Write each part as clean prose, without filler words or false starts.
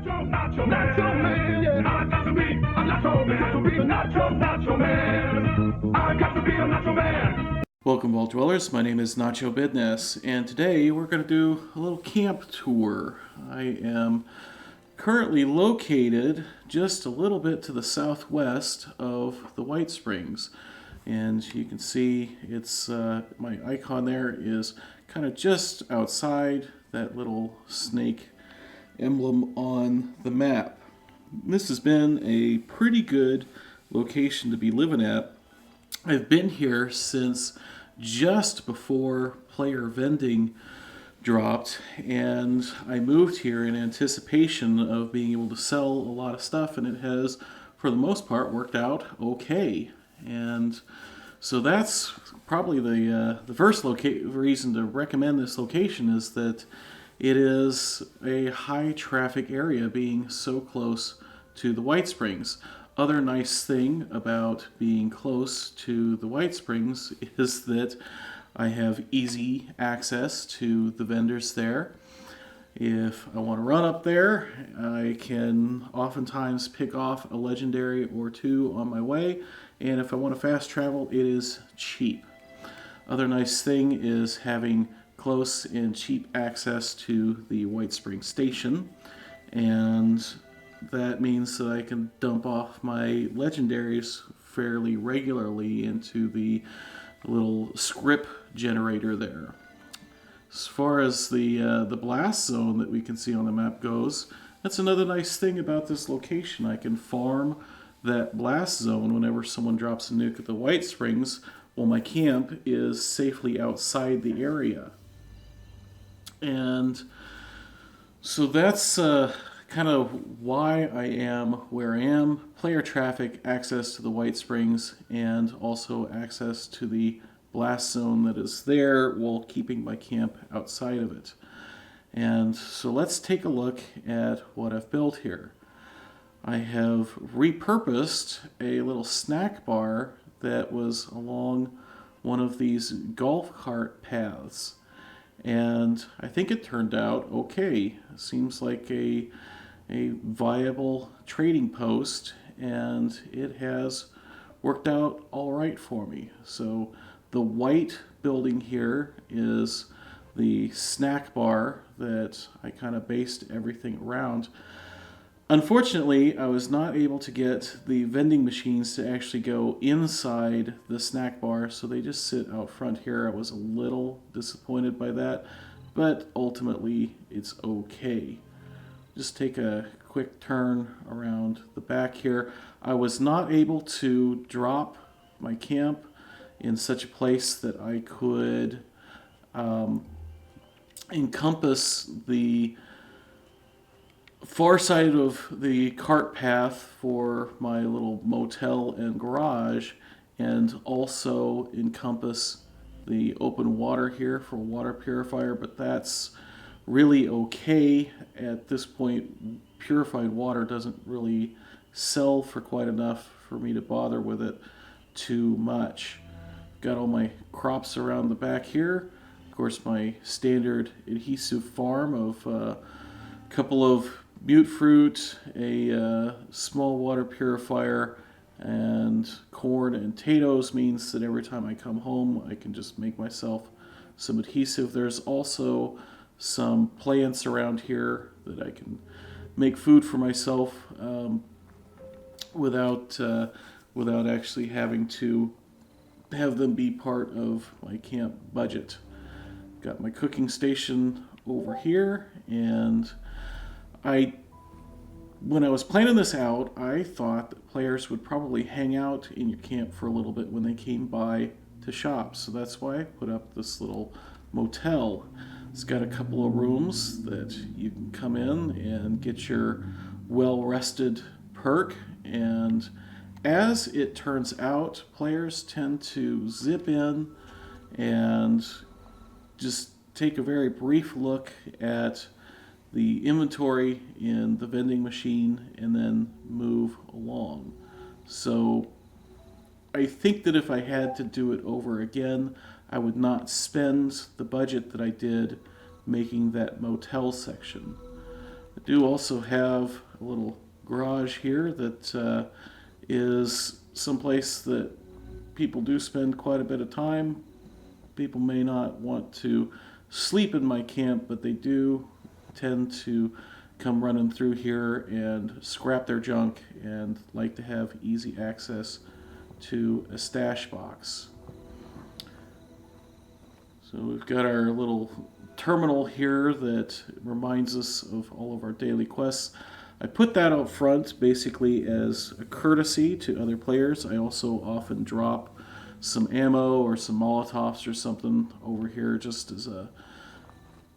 Nacho man, yeah. I got to be a Nacho man. Got to be a Nacho man. I got to be a Nacho man. Welcome, Vault Dwellers. My name is Nacho Bidness, and today we're going to do a little camp tour. I am currently located just a little bit to the southwest of the Whitesprings, and you can see it's my icon there is kind of just outside that little snake emblem on the map. This has been a pretty good location to be living at. I've been here since just before player vending dropped, and I moved here in anticipation of being able to sell a lot of stuff, and it has, for the most part, worked out okay. And so that's probably the first reason to recommend this location is that it is a high traffic area being so close to the Whitesprings. Other nice thing about being close to the Whitesprings is that I have easy access to the vendors there. If I want to run up there, I can oftentimes pick off a legendary or two on my way, and if I want to fast travel, it is cheap. Other nice thing is having close and cheap access to the Whitesprings station, and that means that I can dump off my legendaries fairly regularly into the little script generator there. As far as the blast zone that we can see on the map goes, that's another nice thing about this location. I can farm that blast zone whenever someone drops a nuke at the Whitesprings while my camp is safely outside the area. And so that's kind of why I am where I am. Player traffic, access to the Whitesprings, and also access to the blast zone that is there while keeping my camp outside of it. And so let's take a look at what I've built here. I have repurposed a little snack bar that was along one of these golf cart paths. And I think it turned out okay. It seems like a viable trading post, and it has worked out all right for me. So the white building here is the snack bar that I kind of based everything around. Unfortunately, I was not able to get the vending machines to actually go inside the snack bar, so they just sit out front here. I was a little disappointed by that, but ultimately it's okay. Just take a quick turn around the back here. I was not able to drop my camp in such a place that I could encompass the far side of the cart path for my little motel and garage, and also encompass the open water here for water purifier, but that's really okay at this point. Purified water doesn't really sell for quite enough for me to bother with it too much. Got all my crops around the back here. Of course, my standard adhesive farm of a couple of mute fruit, a small water purifier, and corn and potatoes means that every time I come home I can just make myself some adhesive. There's also some plants around here that I can make food for myself without actually having to have them be part of my camp budget. Got my cooking station over here, and when I was planning this out, I thought that players would probably hang out in your camp for a little bit when they came by to shop. So that's why I put up this little motel. It's got a couple of rooms that you can come in and get your well-rested perk. And as it turns out, players tend to zip in and just take a very brief look at the inventory in the vending machine and then move along. So I think that if I had to do it over again, I would not spend the budget that I did making that motel section. I do also have a little garage here that is someplace that people do spend quite a bit of time. People may not want to sleep in my camp, but they do tend to come running through here and scrap their junk and like to have easy access to a stash box. So we've got our little terminal here that reminds us of all of our daily quests. I put that out front basically as a courtesy to other players. I also often drop some ammo or some Molotovs or something over here just as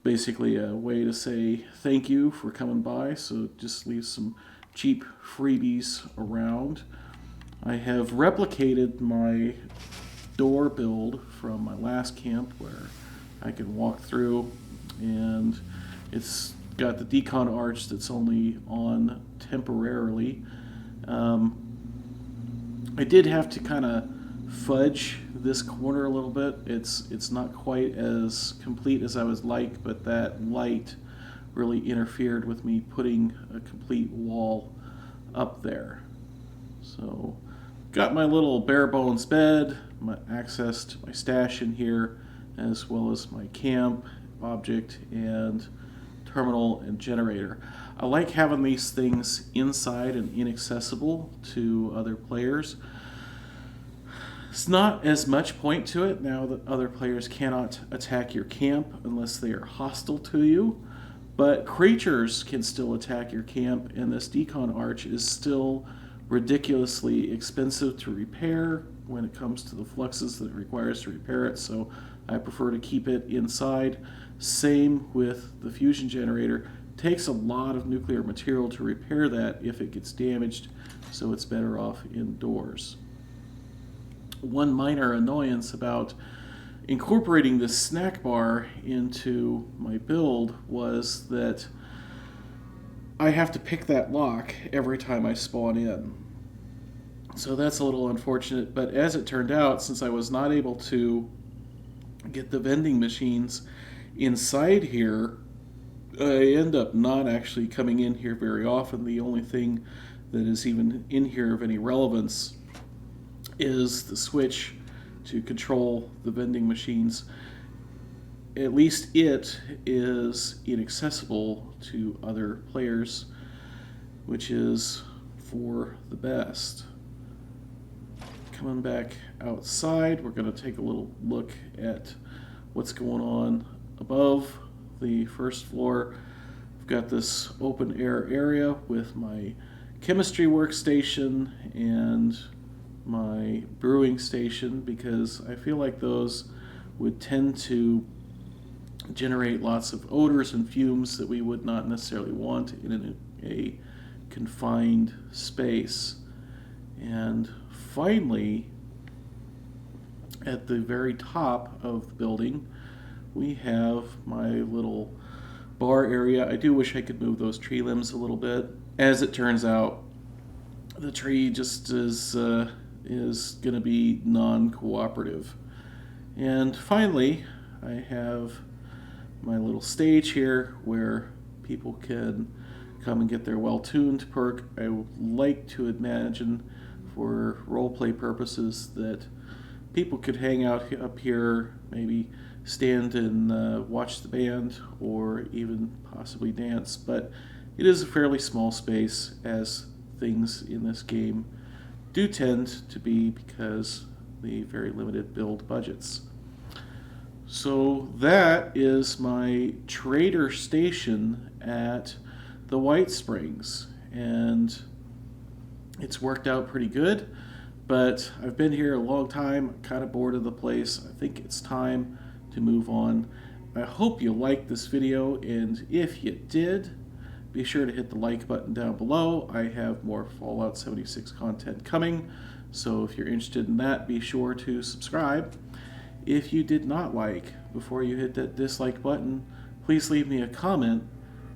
basically a way to say thank you for coming by. So just leave some cheap freebies around. I have replicated my door build from my last camp where I can walk through, and it's got the decon arch that's only on temporarily. I did have to kind of fudge this corner a little bit. It's not quite as complete as I would like, but that light really interfered with me putting a complete wall up there. So got my little bare bones bed, my access to my stash in here, as well as my camp, object, and terminal and generator. I like having these things inside and inaccessible to other players. It's not as much point to it now that other players cannot attack your camp unless they are hostile to you, but creatures can still attack your camp, and this decon arch is still ridiculously expensive to repair when it comes to the fluxes that it requires to repair it, so I prefer to keep it inside. Same with the fusion generator. It takes a lot of nuclear material to repair that if it gets damaged, so it's better off indoors. One minor annoyance about incorporating this snack bar into my build was that I have to pick that lock every time I spawn in. So that's a little unfortunate, but as it turned out, since I was not able to get the vending machines inside here, I end up not actually coming in here very often. The only thing that is even in here of any relevance is the switch to control the vending machines. At least it is inaccessible to other players, which is for the best. Coming back outside, we're going to take a little look at what's going on above the first floor. I've got this open air area with my chemistry workstation and my brewing station, because I feel like those would tend to generate lots of odors and fumes that we would not necessarily want in a confined space. And finally, at the very top of the building, we have my little bar area. I do wish I could move those tree limbs a little bit. As it turns out, the tree just is going to be non-cooperative. And finally, I have my little stage here where people can come and get their well-tuned perk. I would like to imagine, for roleplay purposes, that people could hang out up here, maybe stand and watch the band, or even possibly dance. But it is a fairly small space, as things in this game do tend to be, because the very limited build budgets. So that is my trader station at the Whitesprings, and it's worked out pretty good, but I've been here a long time. I'm kind of bored of the place. I think it's time to move on. I hope you liked this video, and if you did, be sure to hit the like button down below. I have more Fallout 76 content coming, so if you're interested in that, be sure to subscribe. If you did not like, before you hit that dislike button, please leave me a comment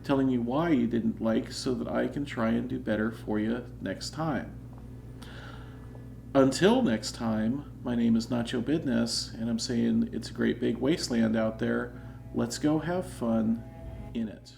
telling me why you didn't like, so that I can try and do better for you next time. Until next time, my name is Nacho Bidness, and I'm saying it's a great big wasteland out there. Let's go have fun in it.